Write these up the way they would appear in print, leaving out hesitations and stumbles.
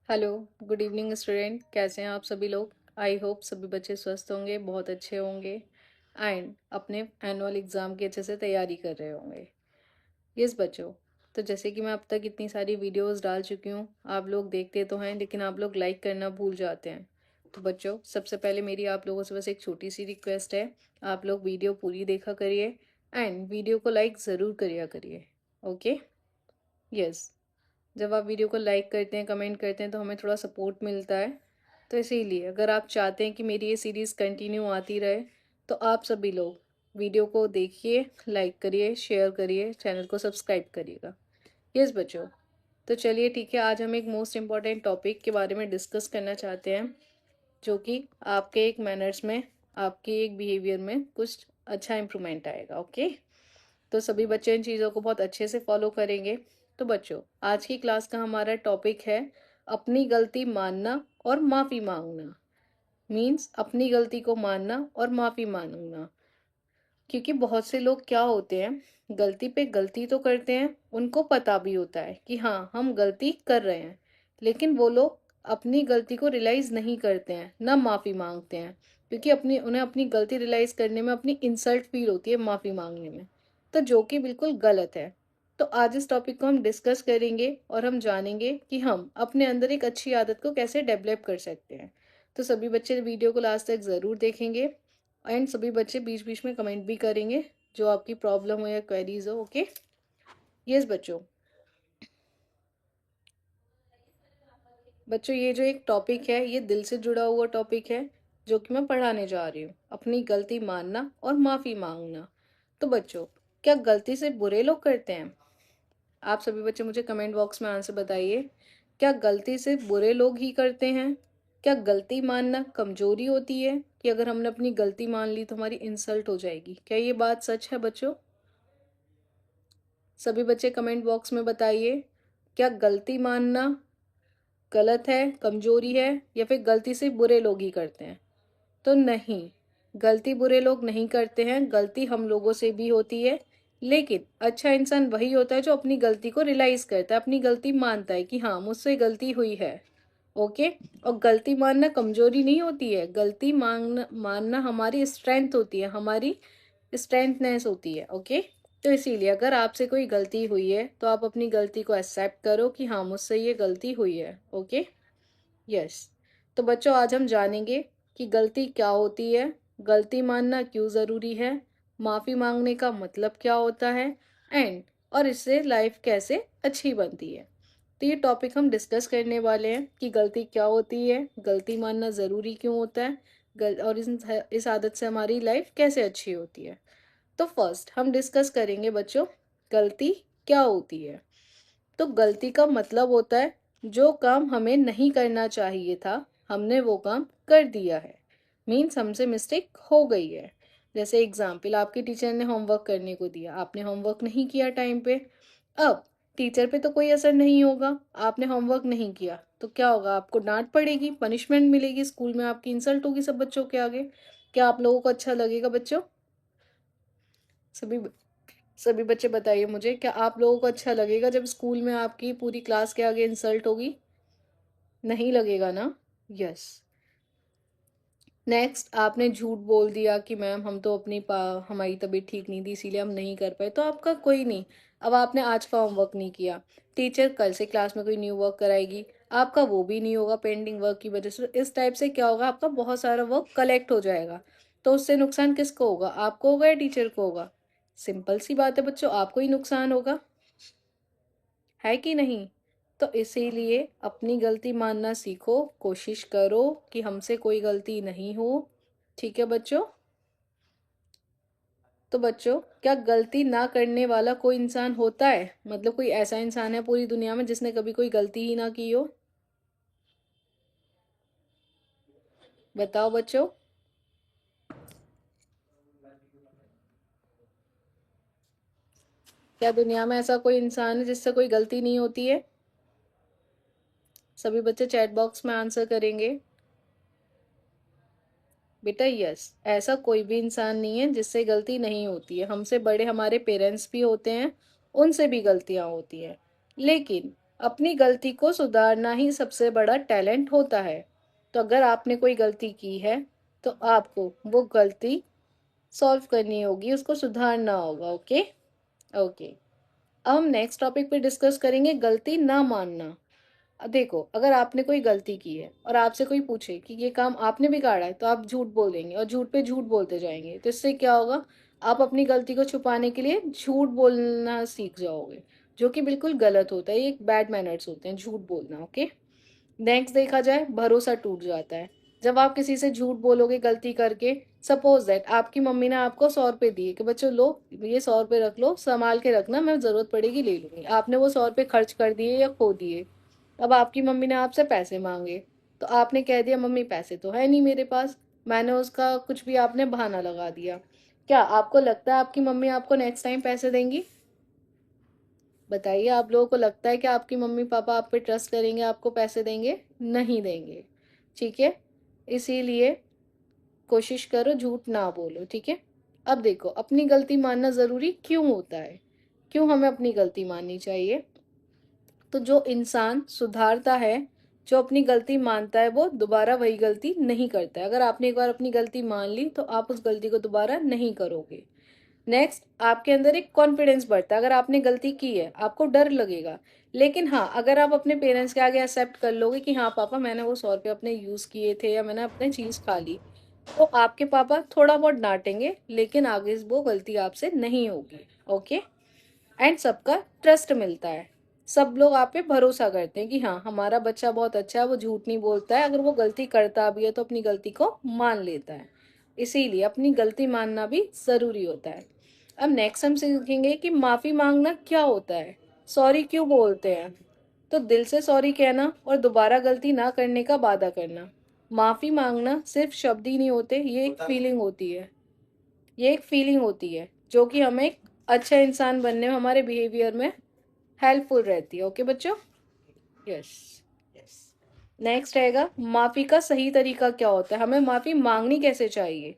Hello, good evening student. कैसे हैं आप सभी लोग? आई होप सभी बच्चे स्वस्थ होंगे, बहुत अच्छे होंगे एंड अपने एनुअल एग्ज़ाम की अच्छे से तैयारी कर रहे होंगे। यस बच्चों, तो जैसे कि मैं अब तक इतनी सारी वीडियोस डाल चुकी हूँ, आप लोग देखते तो हैं लेकिन आप लोग लाइक करना भूल जाते हैं। तो बच्चों, सबसे पहले मेरी आप लोगों से बस एक छोटी सी रिक्वेस्ट है, आप लोग वीडियो पूरी देखा करिए एंड वीडियो को लाइक ज़रूर करिए करिए। ओके? यस। जब आप वीडियो को लाइक करते हैं, कमेंट करते हैं तो हमें थोड़ा सपोर्ट मिलता है। तो इसीलिए अगर आप चाहते हैं कि मेरी ये सीरीज़ कंटिन्यू आती रहे तो आप सभी लोग वीडियो को देखिए, लाइक करिए, शेयर करिए, चैनल को सब्सक्राइब करिएगा। यस बच्चों, तो चलिए ठीक है, आज हम एक मोस्ट इम्पॉर्टेंट टॉपिक के बारे में डिस्कस करना चाहते हैं, जो कि आपके एक मैनर्स में, आपके एक बिहेवियर में कुछ अच्छा इम्प्रूवमेंट आएगा। ओके, तो सभी बच्चे इन चीज़ों को बहुत अच्छे से फॉलो करेंगे। तो बच्चों, आज की क्लास का हमारा टॉपिक है अपनी गलती मानना और माफ़ी मांगना। मीन्स अपनी गलती को मानना और माफ़ी मांगना। क्योंकि बहुत से लोग क्या होते हैं, गलती पे गलती तो करते हैं, उनको पता भी होता है कि हाँ हम गलती कर रहे हैं, लेकिन वो लोग अपनी गलती को रियलाइज़ नहीं करते हैं, ना माफ़ी मांगते हैं। क्योंकि उन्हें अपनी गलती रियलाइज़ करने में अपनी इंसल्ट फील होती है माफ़ी मांगने में, तो जो कि बिल्कुल गलत है। तो आज इस टॉपिक को हम डिस्कस करेंगे और हम जानेंगे कि हम अपने अंदर एक अच्छी आदत को कैसे डेवलप कर सकते हैं। तो सभी बच्चे वीडियो को लास्ट तक ज़रूर देखेंगे एंड सभी बच्चे बीच बीच में कमेंट भी करेंगे जो आपकी प्रॉब्लम हो या क्वेरीज हो। ओके? यस बच्चों, ये जो एक टॉपिक है ये दिल से जुड़ा हुआ टॉपिक है, जो कि मैं पढ़ाने जा रही हूँ, अपनी गलती मानना और माफ़ी मांगना। तो बच्चों, क्या गलती से बुरे लोग करते हैं? आप सभी बच्चे मुझे कमेंट बॉक्स में आंसर बताइए, क्या गलती से बुरे लोग ही करते हैं? क्या गलती मानना कमजोरी होती है कि अगर हमने अपनी गलती मान ली तो हमारी इंसल्ट हो जाएगी? क्या ये बात सच है बच्चों? सभी बच्चे कमेंट बॉक्स में बताइए, क्या गलती मानना गलत है, कमजोरी है, या फिर गलती से बुरे लोग ही करते हैं? तो नहीं, गलती बुरे लोग नहीं करते हैं, गलती हम लोगों से भी होती है। लेकिन अच्छा इंसान वही होता है जो अपनी गलती को रियलाइज करता है, अपनी गलती मानता है कि हाँ मुझसे गलती हुई है। ओके? और गलती मानना कमजोरी नहीं होती है, गलती मानना मानना हमारी स्ट्रेंथ होती है, हमारी स्ट्रेंथनेस होती है। ओके? तो इसीलिए अगर आपसे कोई गलती हुई है तो आप अपनी गलती को एक्सेप्ट करो कि हाँ मुझसे ये गलती हुई है। ओके? यस। तो बच्चों, आज हम जानेंगे कि गलती क्या होती है, गलती मानना क्यों ज़रूरी है, माफ़ी मांगने का मतलब क्या होता है एंड और इससे लाइफ कैसे अच्छी बनती है। तो ये टॉपिक हम डिस्कस करने वाले हैं कि गलती क्या होती है, गलती मानना ज़रूरी क्यों होता है, और इस आदत से हमारी लाइफ कैसे अच्छी होती है। तो फर्स्ट हम डिस्कस करेंगे बच्चों, गलती क्या होती है। तो गलती का मतलब होता है जो काम हमें नहीं करना चाहिए था, हमने वो काम कर दिया है। मीन्स हमसे मिस्टेक हो गई है। जैसे एग्जाम्पल, आपके टीचर ने होमवर्क करने को दिया, आपने होमवर्क नहीं किया टाइम पे। अब टीचर पे तो कोई असर नहीं होगा, आपने होमवर्क नहीं किया तो क्या होगा, आपको डांट पड़ेगी, पनिशमेंट मिलेगी, स्कूल में आपकी इंसल्ट होगी सब बच्चों के आगे। क्या आप लोगों को अच्छा लगेगा बच्चों? सभी सभी बच्चे बताइए मुझे, क्या आप लोगों को अच्छा लगेगा जब स्कूल में आपकी पूरी क्लास के आगे इंसल्ट होगी? नहीं लगेगा ना? यस। नेक्स्ट, आपने झूठ बोल दिया कि मैम हम तो हमारी तबीयत ठीक नहीं थी इसीलिए हम नहीं कर पाए, तो आपका कोई नहीं। अब आपने आज का होमवर्क नहीं किया, टीचर कल से क्लास में कोई न्यू वर्क कराएगी, आपका वो भी नहीं होगा पेंडिंग वर्क की वजह से। इस टाइप से क्या होगा, आपका बहुत सारा वर्क कलेक्ट हो जाएगा। तो उससे नुकसान किसको होगा, आपको होगा या टीचर को होगा? सिंपल सी बात है बच्चों, आपको ही नुकसान होगा, है कि नहीं? तो इसीलिए अपनी गलती मानना सीखो, कोशिश करो कि हमसे कोई गलती नहीं हो। ठीक है बच्चों? तो बच्चों, क्या गलती ना करने वाला कोई इंसान होता है? मतलब कोई ऐसा इंसान है पूरी दुनिया में जिसने कभी कोई गलती ही ना की हो? बताओ बच्चों। क्या दुनिया में ऐसा कोई इंसान है जिससे कोई गलती नहीं होती है? सभी बच्चे चैट बॉक्स में आंसर करेंगे। बेटा यस, ऐसा कोई भी इंसान नहीं है जिससे गलती नहीं होती है। हमसे बड़े हमारे पेरेंट्स भी होते हैं, उनसे भी गलतियां होती हैं। लेकिन अपनी गलती को सुधारना ही सबसे बड़ा टैलेंट होता है। तो अगर आपने कोई गलती की है तो आपको वो गलती सॉल्व करनी होगी, उसको सुधारना होगा। Okay okay. अब हम नेक्स्ट टॉपिक पे डिस्कस करेंगे गलती ना मानना। देखो, अगर आपने कोई गलती की है और आपसे कोई पूछे कि ये काम आपने बिगाड़ा है, तो आप झूठ बोल देंगे और झूठ पे झूठ बोलते जाएंगे। तो इससे क्या होगा, आप अपनी गलती को छुपाने के लिए झूठ बोलना सीख जाओगे, जो कि बिल्कुल गलत होता है। ये एक बैड मैनर्स होते हैं झूठ बोलना। ओके। नेक्स्ट देखा जाए, भरोसा टूट जाता है जब आप किसी से झूठ बोलोगे गलती करके। सपोज दैट आपकी मम्मी ने आपको 100 रुपये दिए कि बच्चों लो, ये 100 रुपये रख लो, संभाल के रखना, मैं ज़रूरत पड़ेगी ले लूँगी। आपने वो 100 रुपये खर्च कर दिए या खो दिए। अब आपकी मम्मी ने आपसे पैसे मांगे, तो आपने कह दिया मम्मी पैसे तो है नहीं मेरे पास, मैंने उसका कुछ भी आपने बहाना लगा दिया। क्या आपको लगता है आपकी मम्मी आपको नेक्स्ट टाइम पैसे देंगी? बताइए, आप लोगों को लगता है कि आपकी मम्मी पापा आप पे ट्रस्ट करेंगे, आपको पैसे देंगे? नहीं देंगे। ठीक है, इसीलिए कोशिश करो झूठ ना बोलो। ठीक है। अब देखो, अपनी गलती मानना ज़रूरी क्यों होता है, क्यों हमें अपनी गलती माननी चाहिए? तो जो इंसान सुधारता है, जो अपनी गलती मानता है, वो दोबारा वही गलती नहीं करता है। अगर आपने एक बार अपनी गलती मान ली तो आप उस गलती को दोबारा नहीं करोगे। नेक्स्ट, आपके अंदर एक कॉन्फिडेंस बढ़ता है। अगर आपने गलती की है आपको डर लगेगा, लेकिन हाँ, अगर आप अपने पेरेंट्स के आगे एक्सेप्ट कर लोगे कि हाँ पापा मैंने वो 100 रुपये अपने यूज़ किए थे या मैंने अपने चीज़ खा ली, तो आपके पापा थोड़ा बहुत डांटेंगे, लेकिन आगे वो गलती आपसे नहीं होगी। ओके। एंड सबका ट्रस्ट मिलता है, सब लोग आप पे भरोसा करते हैं कि हाँ हमारा बच्चा बहुत अच्छा है, वो झूठ नहीं बोलता है, अगर वो गलती करता भी है तो अपनी गलती को मान लेता है। इसीलिए अपनी गलती मानना भी ज़रूरी होता है। अब नेक्स्ट हम सीखेंगे कि माफ़ी मांगना क्या होता है, सॉरी क्यों बोलते हैं। तो दिल से सॉरी कहना और दोबारा गलती ना करने का वादा करना। माफ़ी मांगना सिर्फ शब्द ही नहीं होते, ये एक फीलिंग होती है। ये एक फीलिंग होती है जो कि हमें एक अच्छा इंसान बनने में, हमारे बिहेवियर में हेल्पफुल रहती है। ओके बच्चों। Yes yes. नेक्स्ट रहेगा माफ़ी का सही तरीका क्या होता है, हमें माफ़ी मांगनी कैसे चाहिए।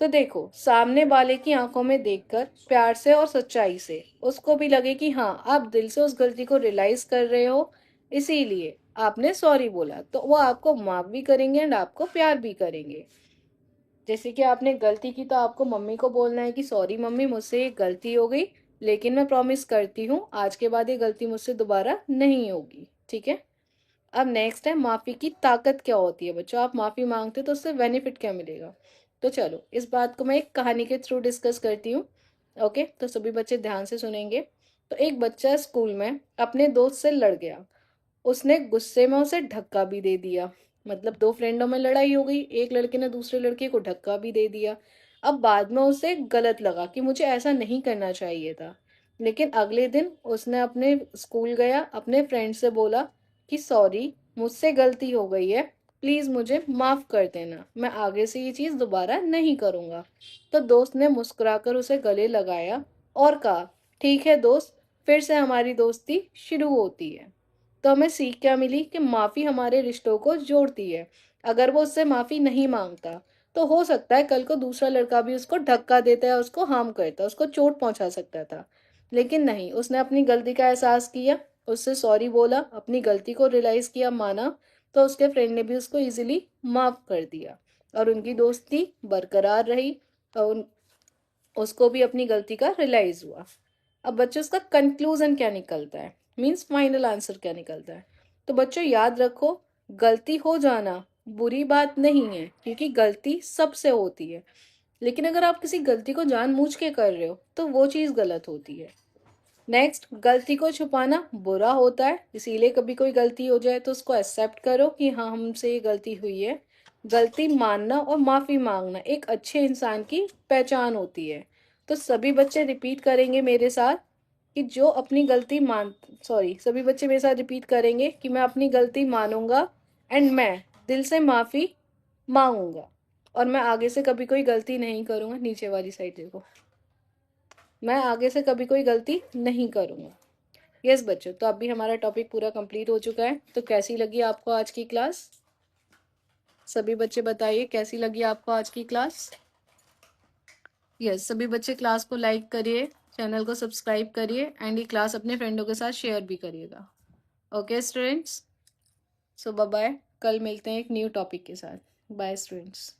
तो देखो, सामने वाले की आंखों में देखकर प्यार से और सच्चाई से उसको भी लगे कि हाँ आप दिल से उस गलती को रियलाइज कर रहे हो, इसीलिए आपने सॉरी बोला, तो वो आपको माफ भी करेंगे एंड आपको प्यार भी करेंगे। जैसे कि आपने गलती की तो आपको मम्मी को बोलना है कि सॉरी मम्मी, मुझसे ये गलती हो गई, लेकिन मैं प्रॉमिस करती हूँ आज के बाद ये गलती मुझसे दोबारा नहीं होगी। ठीक है। अब नेक्स्ट है माफ़ी की ताकत क्या होती है। बच्चों, आप माफ़ी मांगते हो तो उससे बेनिफिट क्या मिलेगा। तो चलो इस बात को मैं एक कहानी के थ्रू डिस्कस करती हूँ। ओके, तो सभी बच्चे ध्यान से सुनेंगे। तो एक बच्चा स्कूल में अपने दोस्त से लड़ गया, उसने गुस्से में उसे धक्का भी दे दिया। मतलब दो फ्रेंडों में लड़ाई हो गई, एक लड़के ने दूसरे लड़के को धक्का भी दे दिया। अब बाद में उसे गलत लगा कि मुझे ऐसा नहीं करना चाहिए था, लेकिन अगले दिन उसने अपने स्कूल गया, अपने फ्रेंड से बोला कि सॉरी मुझसे गलती हो गई है, प्लीज़ मुझे माफ़ कर देना, मैं आगे से ये चीज़ दोबारा नहीं करूँगा। तो दोस्त ने मुस्कुराकर उसे गले लगाया और कहा ठीक है दोस्त, फिर से हमारी दोस्ती शुरू होती है। तो हमें सीख क्या मिली कि माफ़ी हमारे रिश्तों को जोड़ती है। अगर वो उससे माफ़ी नहीं मांगता तो हो सकता है कल को दूसरा लड़का भी उसको धक्का देता है, उसको हार्म करता, उसको चोट पहुंचा सकता था। लेकिन नहीं, उसने अपनी गलती का एहसास किया, उससे सॉरी बोला, अपनी गलती को रियलाइज़ किया, माना, तो उसके फ्रेंड ने भी उसको इजीली माफ़ कर दिया और उनकी दोस्ती बरकरार रही और उसको भी अपनी गलती का रियलाइज़ हुआ। अब बच्चों, उसका कंक्लूजन क्या निकलता है, मीन्स फाइनल आंसर क्या निकलता है। तो बच्चों याद रखो, गलती हो जाना बुरी बात नहीं है, क्योंकि गलती सबसे होती है। लेकिन अगर आप किसी गलती को जानबूझ के कर रहे हो तो वो चीज़ गलत होती है। नेक्स्ट, गलती को छुपाना बुरा होता है, इसीलिए कभी कोई गलती हो जाए तो उसको एक्सेप्ट करो कि हाँ हमसे ये गलती हुई है। गलती मानना और माफ़ी मांगना एक अच्छे इंसान की पहचान होती है। तो सभी बच्चे रिपीट करेंगे मेरे साथ कि जो अपनी गलती मान सॉरी सभी बच्चे मेरे साथ रिपीट करेंगे कि मैं अपनी गलती मानूंगा एंड मैं दिल से माफ़ी मांगूंगा और मैं आगे से कभी कोई गलती नहीं करूँगा। नीचे वाली साइड देखो, मैं आगे से कभी कोई गलती नहीं करूँगा। यस बच्चों, तो अभी हमारा टॉपिक पूरा कंप्लीट हो चुका है। तो कैसी लगी आपको आज की क्लास? सभी बच्चे बताइए कैसी लगी आपको आज की क्लास। यस, सभी बच्चे क्लास को लाइक करिए, चैनल को सब्सक्राइब करिए एंड ये क्लास अपने फ्रेंडों के साथ शेयर भी करिएगा। Okay students, so bye bye, कल मिलते हैं एक न्यू टॉपिक के साथ। Bye students.